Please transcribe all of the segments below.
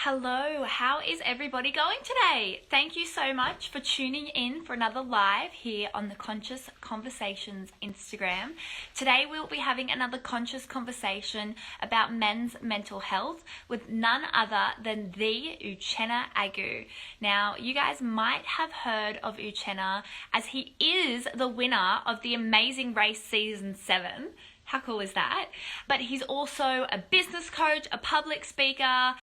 Hello, how is everybody going today? Thank you so much for tuning in for another live here on the Conscious Conversations Instagram. Today we'll be having another conscious conversation about men's mental health with none other than the Uchenna Agu. Now, you guys might have heard of Uchenna as he is the winner of the Amazing Race Season 7. How cool is that? But he's also a business coach, a public speaker.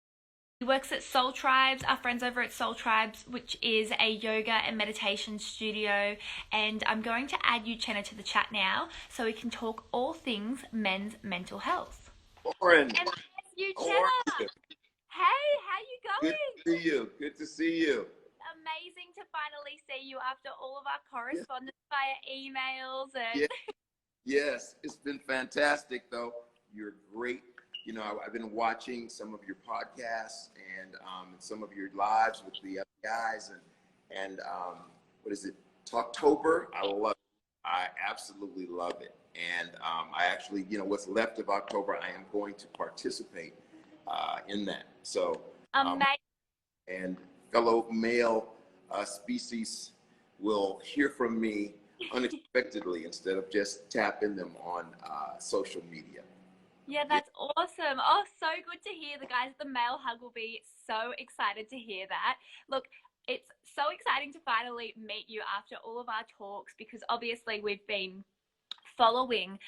He works at Soul Tribes, our friends over at Soul Tribes, which is a yoga and meditation studio. And I'm going to add Uchenna to the chat now so we can talk all things men's mental health. Lauren, And there's how are Uchenna. you? Hey, how you Good going? to see you. Good to see you. Amazing to finally see you after all of our Yeah, correspondence via emails yeah, and yes, it's been fantastic though. You're great. I've been watching some of your podcasts and some of your lives with the other guys and what is it? Talktober. I love it. I absolutely love it. And I actually, what's left of October, I am going to participate in that. So, um, amazing. and fellow male species will hear from me unexpectedly instead of just tapping them on social media. Yeah, Yeah, that's awesome. Oh, so good to hear. The guys at the Mail Hug will be so excited to hear that. Look, it's so exciting to finally meet you after all of our talks because obviously we've been following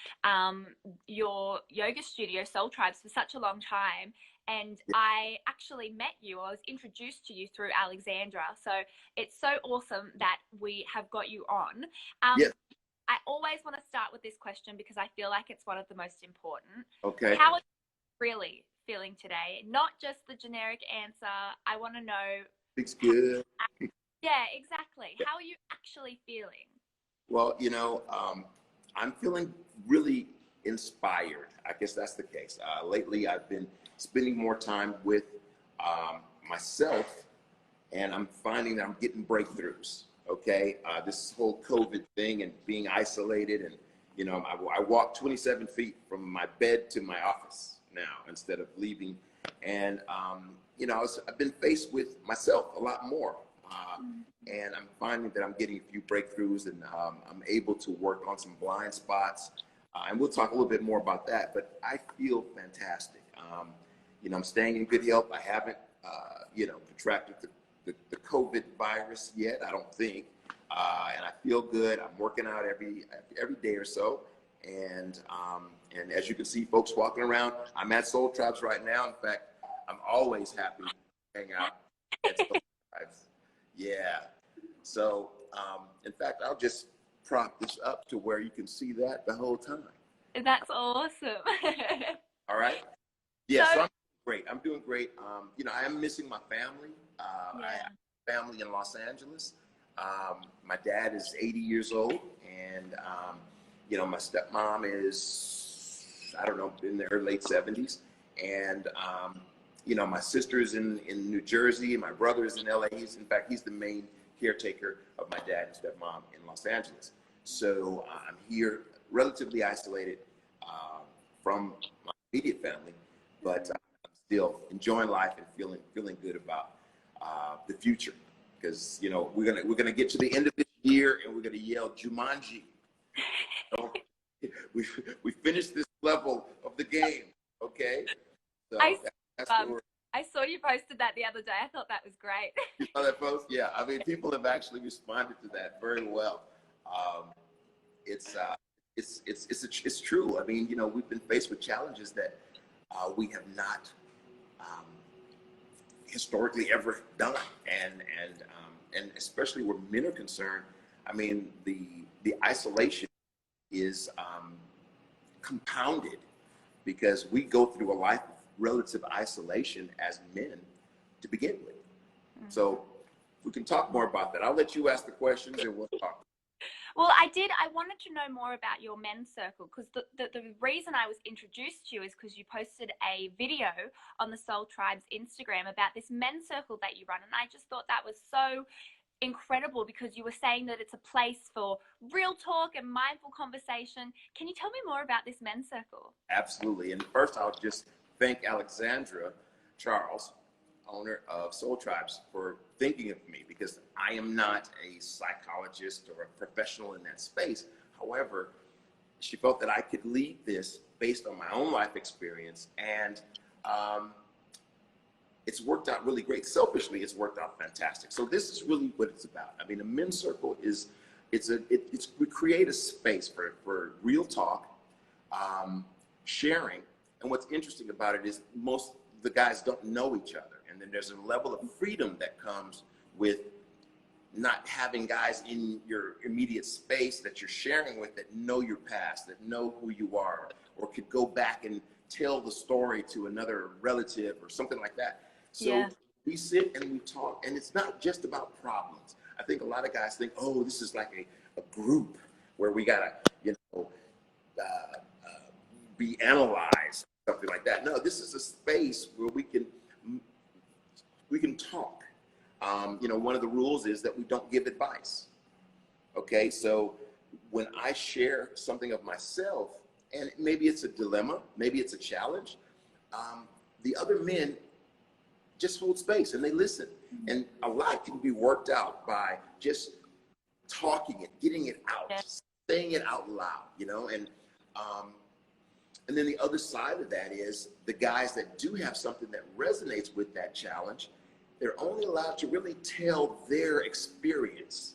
your yoga studio, Soul Tribes, for such a long time. And yeah, I actually met you, I was introduced to you through Alexandra. So it's so awesome that we have got you on. yeah. I always want to start with this question because I feel like it's one of the most important. Okay. How are you really feeling today? Not just the generic answer. I want to know It's how, good. yeah, exactly. Yeah. How are you actually feeling? Well, I'm feeling really inspired. I guess that's the case. Lately, I've been spending more time with myself, and I'm finding that I'm getting breakthroughs. Okay, this whole COVID thing and being isolated, and I walk 27 feet from my bed to my office now instead of leaving, and I've been faced with myself a lot more. Uh, and I'm finding that I'm getting a few breakthroughs, and I'm able to work on some blind spots. And we'll talk a little bit more about that. But I feel fantastic. I'm staying in good health. I haven't, contracted the COVID virus yet. I don't think, and I feel good. I'm working out every day or so, and as you can see, folks walking around. I'm at Soul Tribes right now. In fact, I'm always happy to hang out at Soul Tribes. Yeah. So, in fact, I'll just prop this up to where you can see that the whole time. That's awesome. All right. So, Yeah. So I'm great. I'm doing great. I am missing my family. I yeah. have family in Los Angeles. My dad is 80 years old, and my stepmom is, I don't know, in their late 70s, and my sister's in New Jersey. My brother is in LA. In fact, he's the main caretaker of my dad and stepmom in Los Angeles. So I'm here, relatively isolated from my immediate family, but I'm still enjoying life and feeling good about the future, because we're gonna get to the end of this year and we're gonna yell Jumanji. So, we finished this level of the game. Okay, I so that's where um we're. I saw you posted that the other day. I thought that was great. You saw that post? Yeah, I mean, people have actually responded to that very well. Um, it's it's true. I mean, we've been faced with challenges that we have not um, historically ever done, and especially where men are concerned. I mean, the isolation is compounded because we go through a life of relative isolation as men to begin with. So we can talk more about that. I'll let you ask the questions and we'll talk. Well, I wanted to know more about your men's circle because the reason I was introduced to you is because you posted a video on the Soul Tribes Instagram about this men's circle that you run. And I just thought that was so incredible because you were saying that it's a place for real talk and mindful conversation. Can you tell me more about this men's circle? Absolutely. And first, I'll just thank Alexandra Charles owner of Soul Tribes, for thinking of me, because I am not a psychologist or a professional in that space. However, she felt that I could lead this based on my own life experience, and it's worked out really great. Selfishly, it's worked out fantastic. So this is really what it's about. I mean, a men's circle is, we create a space for real talk, sharing. And what's interesting about it is most of the guys don't know each other. And then there's a level of freedom that comes with not having guys in your immediate space that you're sharing with that know your past, that know who you are, or could go back and tell the story to another relative or something like that. So we sit and we talk, and it's not just about problems. I think a lot of guys think, oh, this is like a group where we gotta, be analyzed, something like that. No, this is a space where we can talk. One of the rules is that we don't give advice. Okay, so when I share something of myself, and maybe it's a dilemma, maybe it's a challenge, the other men just hold space and they listen. And a lot can be worked out by just talking it, getting it out, saying it out loud, and then the other side of that is the guys that do have something that resonates with that challenge, they're only allowed to really tell their experience.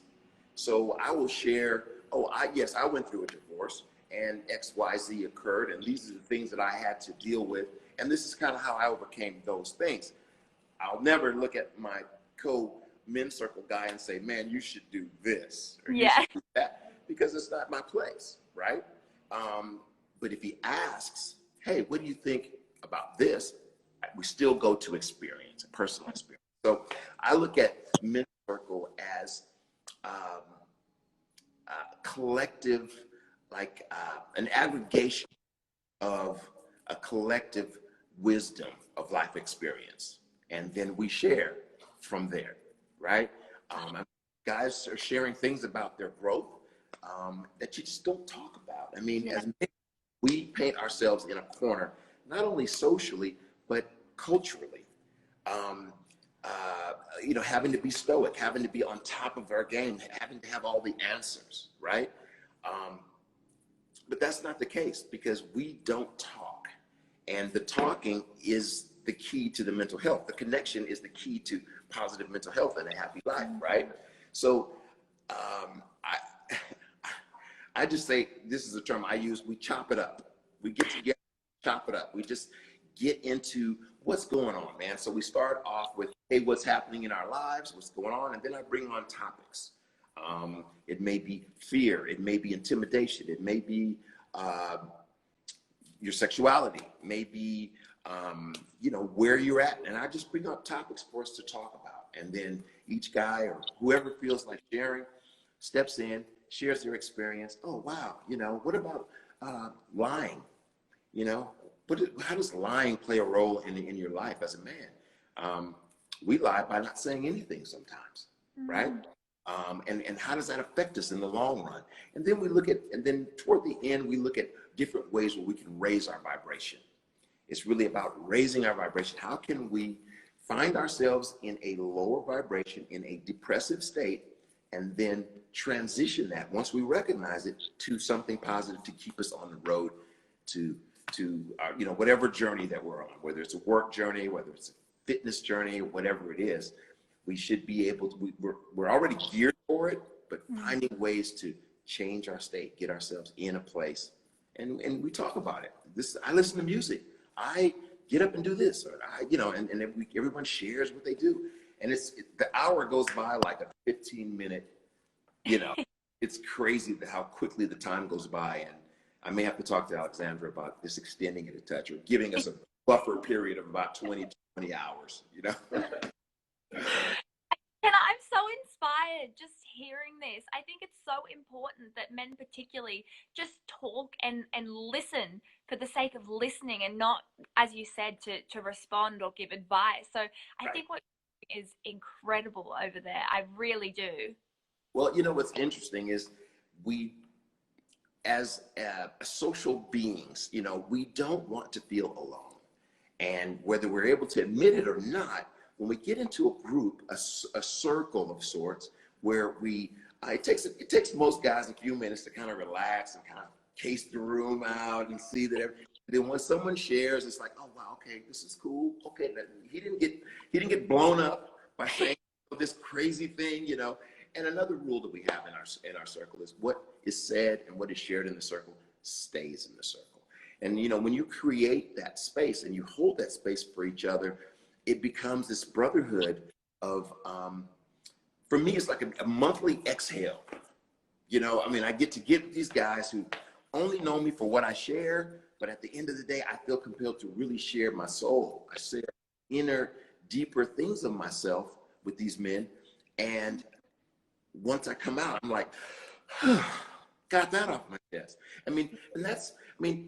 So I will share, I went through a divorce and XYZ occurred, and these are the things that I had to deal with. And this is kind of how I overcame those things. I'll never look at my men's circle guy and say, man, you should do this or you should do that, because it's not my place, right? But if he asks, hey, what do you think about this? We still go to experience, personal experience. So I look at men's circle as a collective, like an aggregation of a collective wisdom of life experience. And then we share from there, right? Guys are sharing things about their growth that you just don't talk about. I mean, as men, we paint ourselves in a corner, not only socially, but culturally. Having to be stoic, having to be on top of our game, having to have all the answers, right? But that's not the case, because we don't talk. And the talking is the key to the mental health. The connection is the key to positive mental health and a happy life, right? So I just say, this is a term I use, we chop it up. We get together, chop it up. We just get into what's going on, man. So we start off with, hey, what's happening in our lives, what's going on, and then I bring on topics. It may be fear, it may be intimidation, it may be your sexuality, maybe where you're at, and I just bring up topics for us to talk about. And then each guy or whoever feels like sharing steps in, shares their experience. Oh, wow, what about lying? How does lying play a role in your life as a man? We lie by not saying anything sometimes, right? And how does that affect us in the long run? And then toward the end, we look at different ways where we can raise our vibration. It's really about raising our vibration. How can we find ourselves in a lower vibration, in a depressive state, and then transition that, once we recognize it, to something positive to keep us on the road to whatever journey that we're on, whether it's a work journey, whether it's a fitness journey, whatever it is. We should be able to, we're already geared for it, but finding ways to change our state, get ourselves in a place. And we talk about it. I listen to music. I get up and do this, or everyone shares what they do. And the hour goes by like a 15-minute, it's crazy how quickly the time goes by. And I may have to talk to Alexandra about this, extending it a touch or giving us a buffer period of about 20 hours, And I'm so inspired just hearing this. I think it's so important that men particularly just talk and listen for the sake of listening, and not, as you said, to respond or give advice. So I think what is incredible over there. I really do. Well, what's interesting is we, as social beings, we don't want to feel alone. And whether we're able to admit it or not, when we get into a group, a circle of sorts, where it takes most guys a few minutes to kind of relax and kind of case the room out and see that then when someone shares, it's like, oh wow, okay, this is cool. Okay, he didn't get blown up by saying this crazy thing, you know. And another rule that we have in our circle is what is said and what is shared in the circle stays in the circle. And you know, when you create that space and you hold that space for each other, it becomes this brotherhood of, for me, it's like a monthly exhale. You know, I mean, I get to get with these guys who only know me for what I share, but at the end of the day, I feel compelled to really share my soul. I share inner, deeper things of myself with these men. And once I come out, I'm like, got that off my chest. I mean,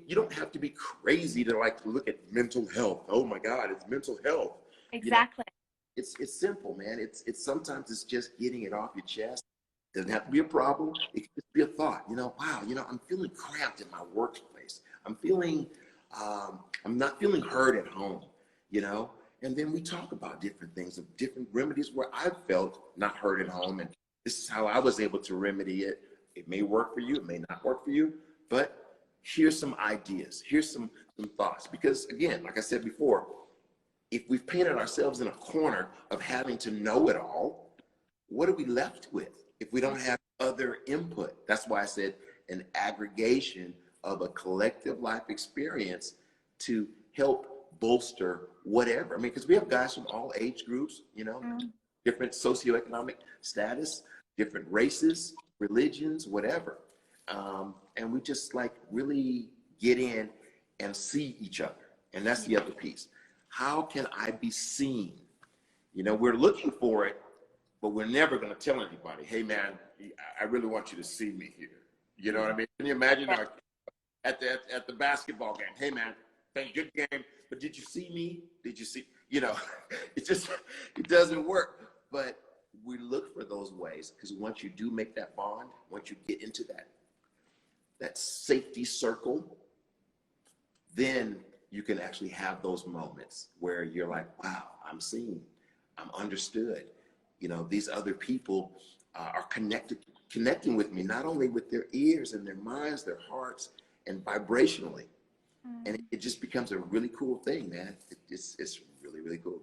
you don't have to be crazy to like look at mental health. Oh my God, it's mental health. Exactly. You know, it's simple, man. It's sometimes it's just getting it off your chest. It doesn't have to be a problem. It can just be a thought. You know, wow, you know, I'm feeling cramped in my workplace. I'm not feeling heard at home, you know? And then we talk about different things, of different remedies where I've felt not heard at home. And this is how I was able to remedy it. It may work for you, it may not work for you, but here's some ideas. Here's some thoughts. Because again, like I said before, if we've painted ourselves in a corner of having to know it all, what are we left with if we don't have other input? That's why I said an aggregation of a collective life experience to help bolster whatever. I mean, because we have guys from all age groups, you know, different socioeconomic status, different races, religions, whatever. And we just like really get in and see each other. And that's the other piece. How can I be seen? You know, we're looking for it, but we're never going to tell anybody, hey man, I really want you to see me here. You know what I mean? Can you imagine at the basketball game, hey man, thank good game, but did you see me? Did you see, you know, it doesn't work. But we look for those ways, because once you do make that bond, once you get into that safety circle, then you can actually have those moments where you're like, wow, I'm seen, I'm understood. You know, these other people are connecting with me, not only with their ears and their minds, their hearts, and vibrationally. And it just becomes a really cool thing, man. It's really, really cool.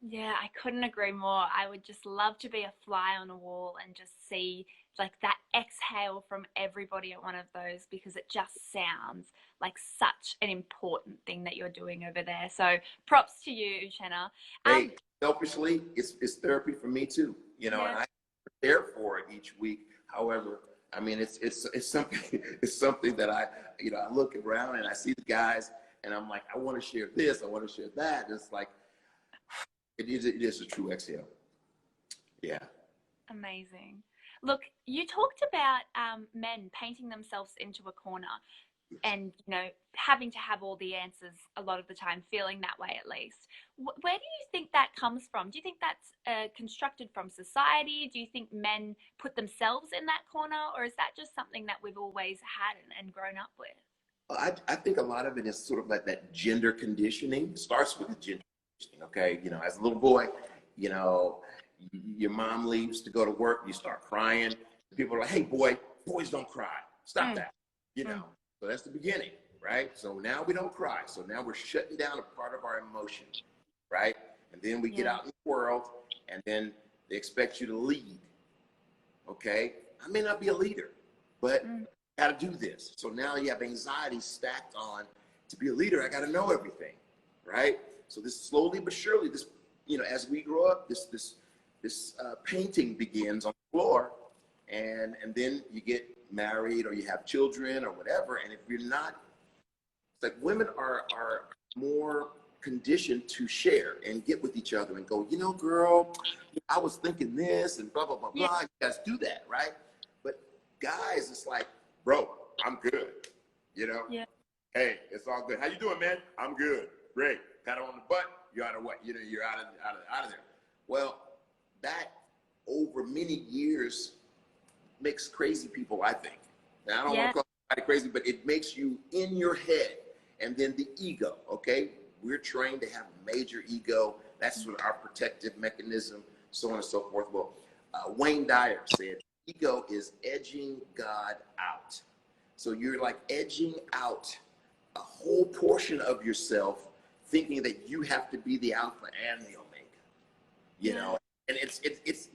Yeah, I couldn't agree more. I would just love to be a fly on a wall and just see like that exhale from everybody at one of those, because it just sounds like such an important thing that you're doing over there. So props to you, Uchenna. Hey, selfishly, it's therapy for me too. You know, Yeah. and I prepare for it each week. However, I mean, it's something it's something that I look around and I see the guys and I'm like, I want to share this, I want to share that. And it's like it is a true exhale. Yeah. Amazing. Look, you talked about men painting themselves into a corner and, you know, having to have all the answers a lot of the time, feeling that way at least. Where do you think that comes from? Do you think that's constructed from society? Do you think men put themselves in that corner? Or is that just something that we've always had and grown up with? I think a lot of it is sort of like that gender conditioning. It starts with the gender conditioning, okay? You know, as a little boy, you know, your mom leaves to go to work, you start crying. People are like, hey, boys don't cry. Stop that, you know? So that's the beginning, right? So now we don't cry. So now we're shutting down a part of our emotion, right? And then we get out in the world, and then they expect you to lead, okay? I may not be a leader, but I got to do this. So now you have anxiety stacked on. To be a leader, I got to know everything, right? So this slowly but surely, this, you know, as we grow up, this painting begins on the floor, and then you get married or you have children or whatever. And if you're not, it's like women are more conditioned to share and get with each other and go, you know, girl, I was thinking this and blah, blah, blah, blah. You guys do that, right? But guys, it's like, bro, I'm good, you know? Yeah. Hey, it's all good. How you doing, man? I'm good. Great. Pat on the butt. You're out of what? You know, you're out of there. Well, that over many years makes crazy people, I think. Now, I don't want to call anybody crazy, but it makes you in your head. And then the ego, okay? we're trained to have a major ego. That's sort of our protective mechanism, so on and so forth. Well, Wayne Dyer said, ego is edging God out. So you're like edging out a whole portion of yourself, thinking that you have to be the alpha and the omega, you know, and it's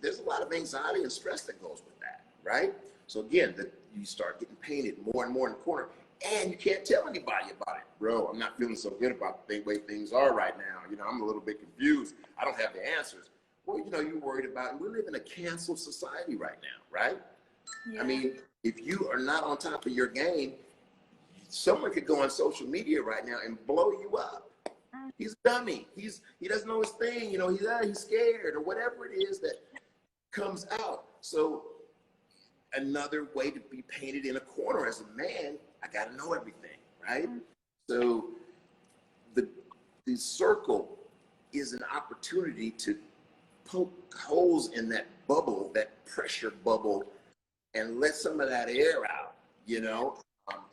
there's a lot of anxiety and stress that goes with that, right? So again, you start getting painted more and more in the corner, and you can't tell anybody about it. Bro, I'm not feeling so good about the way things are right now. You know, I'm a little bit confused. I don't have the answers. Well, you know, you're worried about, and we live in a cancel society right now, right? Yeah. I mean, if you are not on top of your game, someone could go on social media right now and blow you up. He's a dummy. He doesn't know his thing. You know, he's scared or whatever it is that comes out. So another way to be painted in a corner as a man, I got to know everything, right? So the circle is an opportunity to poke holes in that bubble, that pressure bubble, and let some of that air out, you know,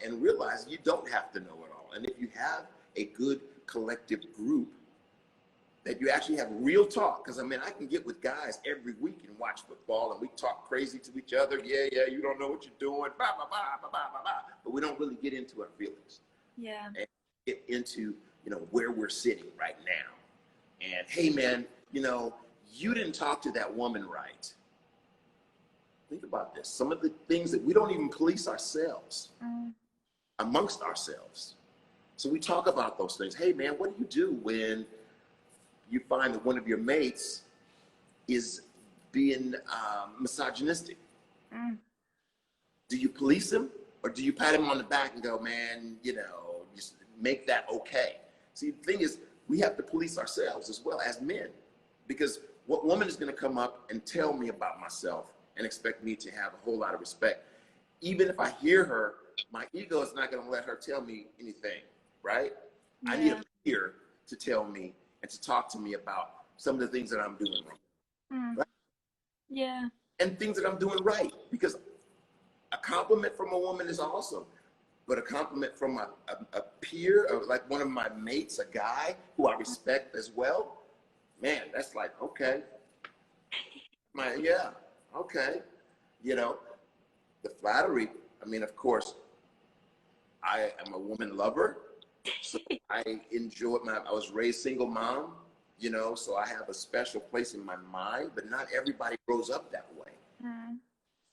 and realize you don't have to know it all. And if you have a good collective group, that you actually have real talk, because I mean, I can get with guys every week and watch football, and we talk crazy to each other. Yeah, you don't know what you're doing, blah, blah, blah, blah, blah, blah, blah. But we don't really get into our feelings. Yeah. And get into, you know, where we're sitting right now. And hey, man, you know, you didn't talk to that woman right. Think about this. Some of the things that we don't even police ourselves, amongst ourselves. So we talk about those things. Hey, man, what do you do when you find that one of your mates is being misogynistic? Do you police him, or do you pat him on the back and go, man, you know, just make that okay? See, the thing is, we have to police ourselves as well as men, because what woman is going to come up and tell me about myself and expect me to have a whole lot of respect? Even if I hear her, my ego is not going to let her tell me anything, right? I need a peer to tell me and to talk to me about some of the things that I'm doing wrong. Right? Yeah. And things that I'm doing right, because a compliment from a woman is awesome, but a compliment from a peer, or like one of my mates, a guy who I respect as well, man, that's like, okay. Okay. You know, the flattery, I mean, of course, I am a woman lover, so I enjoy I was raised single mom, you know, so I have a special place in my mind, but not everybody grows up that way.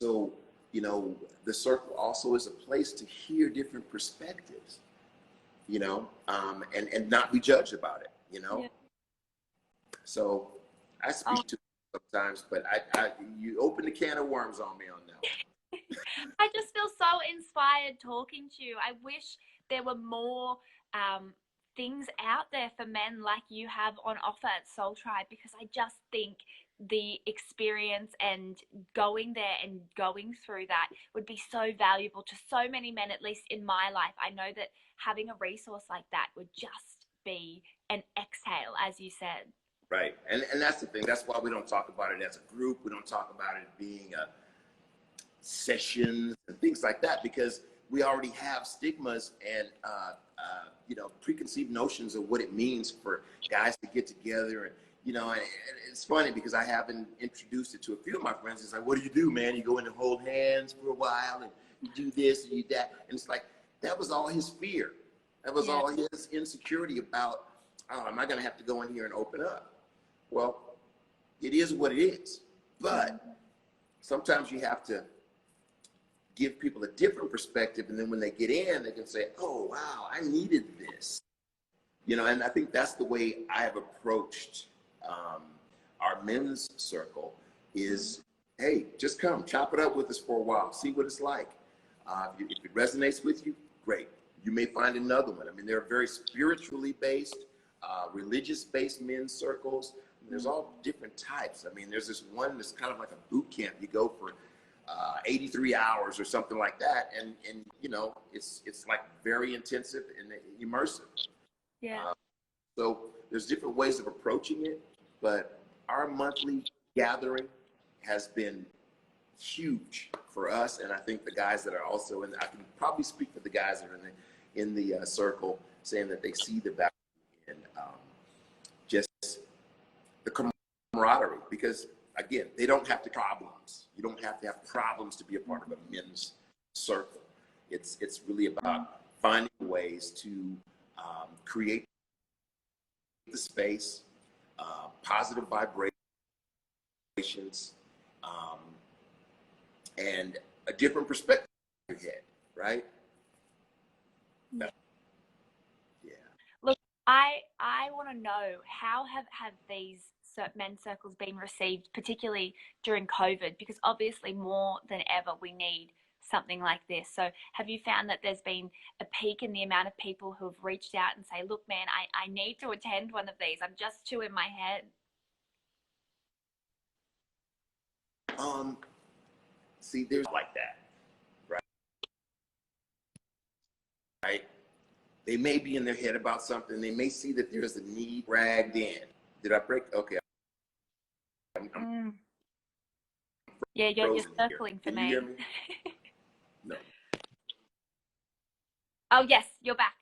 So, you know, the circle also is a place to hear different perspectives, you know, and not be judged about it, you know. So I speak to sometimes, but you open the can of worms on me on that one. I just feel so inspired talking to you. I wish there were more things out there for men like you have on offer at Soul Tribe, because I just think the experience and going there and going through that would be so valuable to so many men, at least in my life. I know that having a resource like that would just be an exhale, as you said. Right. And that's the thing. That's why we don't talk about it as a group. We don't talk about it being a sessions and things like that, because we already have stigmas and you know, preconceived notions of what it means for guys to get together. And you know, and it's funny because I haven't introduced it to a few of my friends. It's like, what do you do, man? You go in and hold hands for a while, and you do this and you do that, and it's like that was all his fear. That was all his insecurity about, oh, am I going to have to go in here and open up? Well, it is what it is, but sometimes you have to give people a different perspective, and then when they get in, they can say, oh, wow, I needed this. You know, and I think that's the way I have approached our men's circle is, hey, just come, chop it up with us for a while, see what it's like. If it resonates with you, great. You may find another one. I mean, there are very spiritually based, religious-based men's circles. There's all different types. I mean, there's this one that's kind of like a boot camp. You go for 83 hours or something like that, and you know, it's like very intensive and immersive. Yeah. So there's different ways of approaching it, but our monthly gathering has been huge for us, and I think the guys that are also in, I can probably speak for the guys that are in the circle, saying that they see the value in the camaraderie, because again, they don't have to problems. You don't have to have problems to be a part of a men's circle. It's really about finding ways to create the space, positive vibrations, and a different perspective in your head, right? Yeah. Yeah. Look, I want to know, how have these men's circles been received, particularly during COVID? Because obviously more than ever we need something like this. So have you found that there's been a peak in the amount of people who have reached out and say, look, man, I need to attend one of these. I'm just too in my head. See, there's like that, right? Right? They may be in their head about something. They may see that there's a need dragged in. Did I break? Okay. I'm Yeah, you're frozen circling here. for Can you me. hear me? No. Oh, yes, you're back.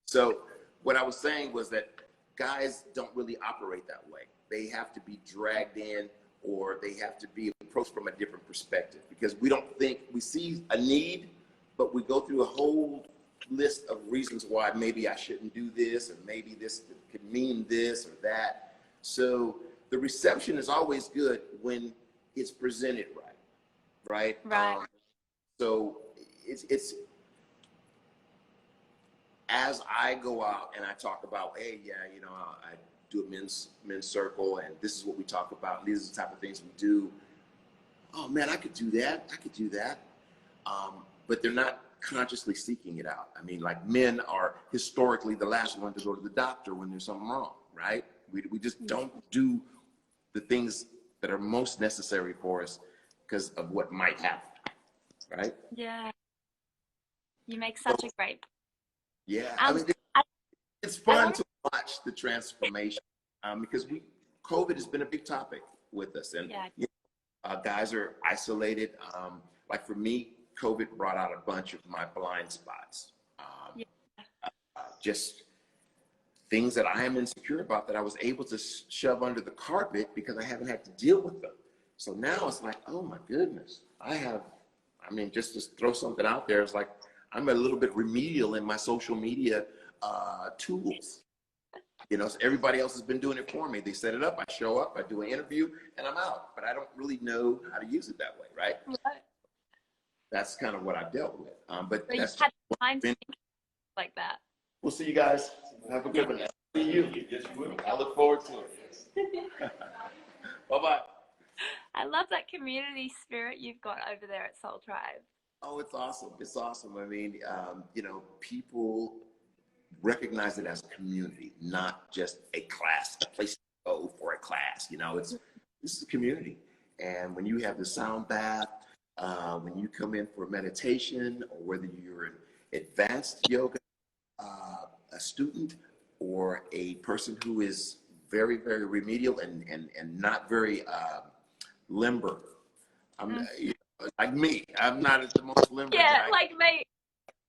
So what I was saying was that guys don't really operate that way. They have to be dragged in, or they have to be approached from a different perspective, because we don't think, we see a need, but we go through a whole list of reasons why maybe I shouldn't do this, or maybe this could mean this or that. So the reception is always good when it's presented right? Right. So it's as I go out and I talk about, hey, yeah, you know, I do a men's circle, and this is what we talk about, and these are the type of things we do. Oh man, I could do that. I could do that. But they're not consciously seeking it out. I mean, like, men are historically the last one to go to the doctor when there's something wrong, right? We just don't do the things that are most necessary for us because of what might happen, right? Yeah. You make such a great. Yeah, I mean, it's fun to watch the transformation, because COVID has been a big topic with us, and Yeah. you know, guys are isolated. Like for me, COVID brought out a bunch of my blind spots. Yeah. Just things that I am insecure about that I was able to shove under the carpet because I haven't had to deal with them. So now it's like, oh my goodness, I mean, just to throw something out there, it's like I'm a little bit remedial in my social media tools. You know, so everybody else has been doing it for me. They set it up, I show up, I do an interview, and I'm out. But I don't really know how to use it that way, right? Right. That's kind of what I've dealt with. But So that's you've had time to think like that. We'll see you guys. Have a good one. See you. Yes, you will. I look forward to it. Bye-bye. I love that community spirit you've got over there at Soul Tribe. Oh, it's awesome. It's awesome. I mean, you know, people recognize it as a community, not just a class, a place to go for a class. You know, this is a community. And when you have the sound bath, when you come in for meditation, or whether you're an advanced yoga a student, or a person who is very, very remedial and not very limber. You know, like me, I'm not the most limber Yeah, guy. like me.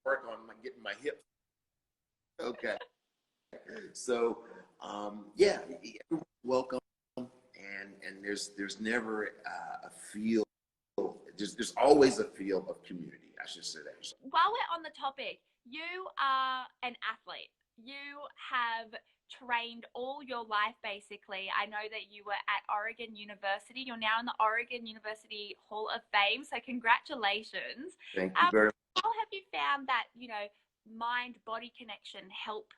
Work on getting my hips. Okay. So, yeah, everyone's welcome, and there's never a feel. There's always a feel of community. I should say that. While we're on the topic, you are an athlete. You have trained all your life, basically. I know that you were at Oregon University. You're now in the Oregon University Hall of Fame. So congratulations. Thank you very much. How have you found that, you know, mind-body connection help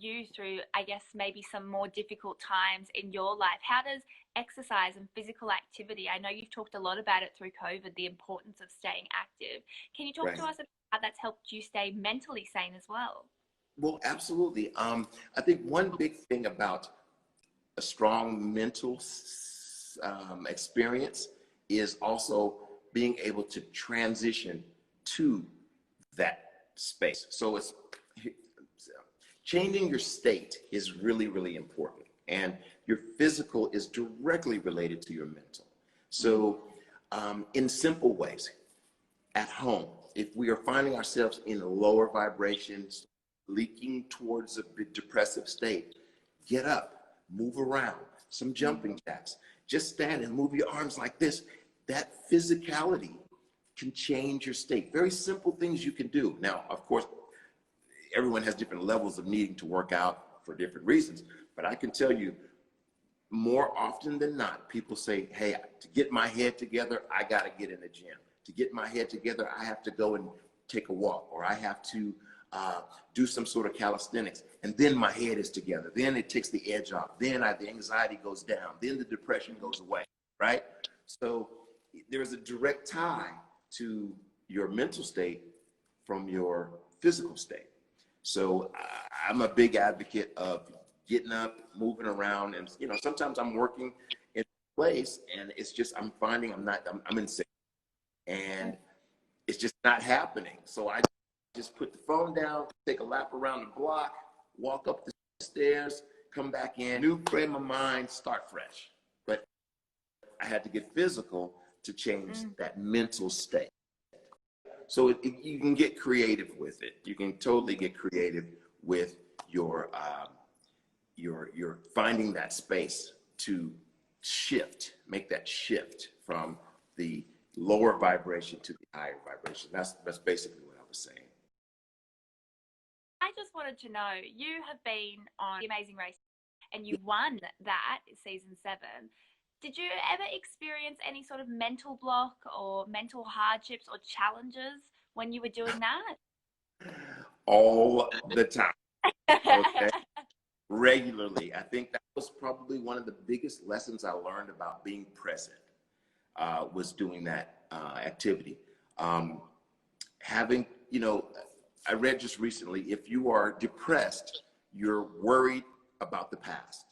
you through, I guess, maybe some more difficult times in your life? How does exercise and physical activity, I know you've talked a lot about it through COVID, the importance of staying active. Can you talk to us about how that's helped you stay mentally sane as well? Well, absolutely. I think one big thing about a strong mental experience is also being able to transition to that space. So it's changing your state is really, really important. And your physical is directly related to your mental. So in simple ways, at home, if we are finding ourselves in lower vibrations, leaking towards a bit depressive state, get up, move around, some jumping jacks, just stand and move your arms like this. That physicality can change your state. Very simple things you can do. Now, of course, everyone has different levels of needing to work out for different reasons, but I can tell you, more often than not, people say, hey, to get my head together, I got to get in the gym. To get my head together, I have to go and take a walk, or I have to do some sort of calisthenics. And then my head is together. Then it takes the edge off. Then the anxiety goes down. Then the depression goes away, right? So there's a direct tie to your mental state from your physical state. So I'm a big advocate of getting up, moving around, and sometimes I'm working in place, and it's just I'm finding I'm in sick, and it's just not happening. So I just put the phone down, take a lap around the block, walk up the stairs, come back in, new frame of mind, start fresh. But I had to get physical to change that mental state. So you can get creative with it. You can totally get creative with your finding that space to make that shift from the lower vibration to the higher vibration. That's basically what I was saying. I just wanted to know, you have been on The Amazing Race and you won that season 7. Did you ever experience any sort of mental block or mental hardships or challenges when you were doing that? All the time. Okay. Regularly. I think that was probably one of the biggest lessons I learned about being present, was doing that activity. Having, I read just recently, if you are depressed, you're worried about the past.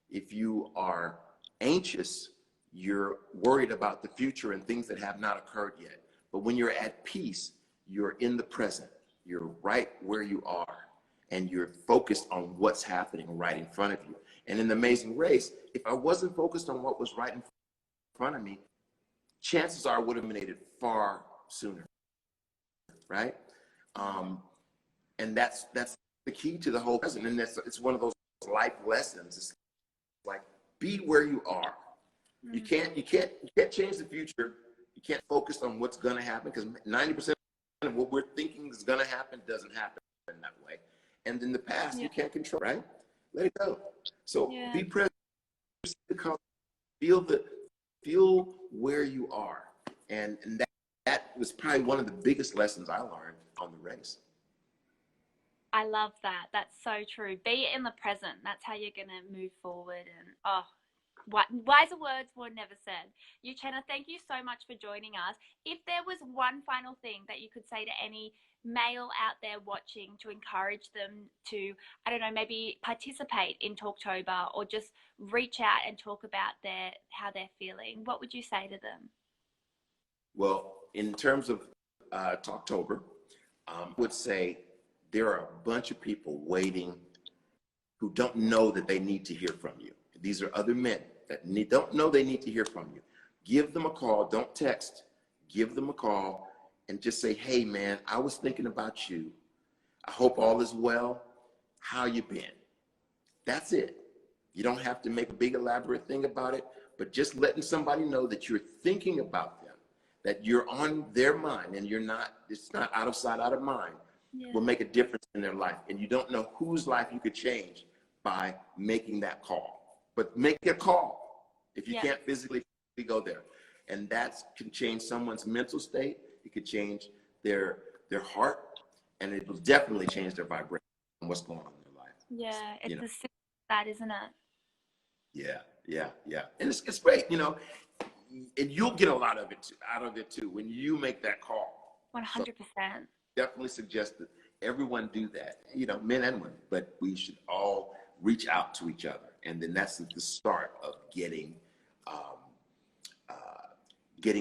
If you are anxious, you're worried about the future and things that have not occurred yet. But when you're at peace, you're in the present. You're right where you are, and you're focused on what's happening right in front of you. And in The Amazing Race, if I wasn't focused on what was right in front of me, chances are I would have made it far sooner, right? And that's the key to the whole present. And it's one of those life lessons. It's like, be where you are. You can't change the future. You can't focus on what's going to happen, because 90% of what we're thinking is going to happen doesn't happen that way. And in the past, you can't control, right? Let it go. So be present. Feel where you are. And that was probably one of the biggest lessons I learned on the race. I love that. That's so true. Be in the present. That's how you're going to move forward. And wiser words were never said. Uchenna, thank you so much for joining us. If there was one final thing that you could say to any male out there watching to encourage them to, I don't know, maybe participate in Talktober or just reach out and talk about how they're feeling, what would you say to them? Well, in terms of Talktober, I would say there are a bunch of people waiting who don't know that they need to hear from you. These are other men that don't know they need to hear from you. Give them a call. Don't text. Give them a call and just say, hey, man, I was thinking about you. I hope all is well. How you been? That's it. You don't have to make a big elaborate thing about it, but just letting somebody know that you're thinking about them, that you're on their mind, and it's not out of sight, out of mind, will make a difference in their life. And you don't know whose life you could change by making that call. But make a call if you can't physically go there. And that can change someone's mental state. It could change their heart, and it will definitely change their vibration and what's going on in their life. Yeah, it's as simple as that, isn't it? Yeah. And it's great, and you'll get a lot of it out of it too when you make that call. 100%. So definitely suggest that everyone do that, men and women, but we should all reach out to each other. And then that's the start of getting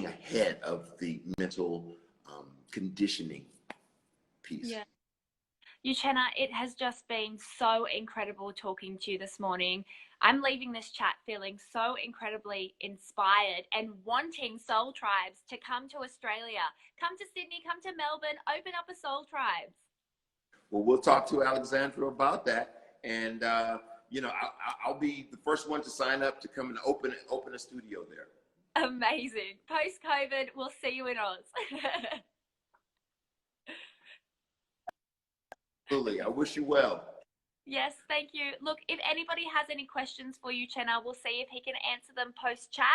ahead of the mental conditioning piece. Yeah. Uchenna, it has just been so incredible talking to you this morning. I'm leaving this chat feeling so incredibly inspired and wanting soul tribes to come to Australia. Come to Sydney, come to Melbourne, open up a soul tribes. Well, we'll talk to Alexandra about that. And, I'll be the first one to sign up to come and open a studio there. Amazing. Post-COVID, we'll see you in Oz. Absolutely. I wish you well. Yes, thank you. Look, if anybody has any questions for Uchenna, we'll see if he can answer them post-chat.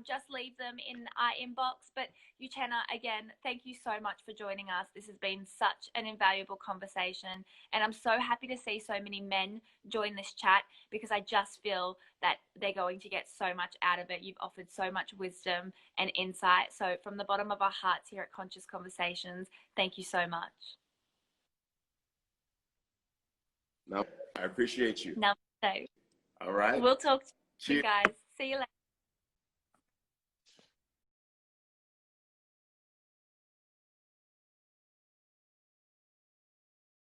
Just leave them in our inbox. But Uchenna, again, thank you so much for joining us. This has been such an invaluable conversation. And I'm so happy to see so many men join this chat because I just feel that they're going to get so much out of it. You've offered so much wisdom and insight. So from the bottom of our hearts here at Conscious Conversations, thank you so much. No, I appreciate you. Namaste. All right. We'll talk to you Cheers. guys. See you later.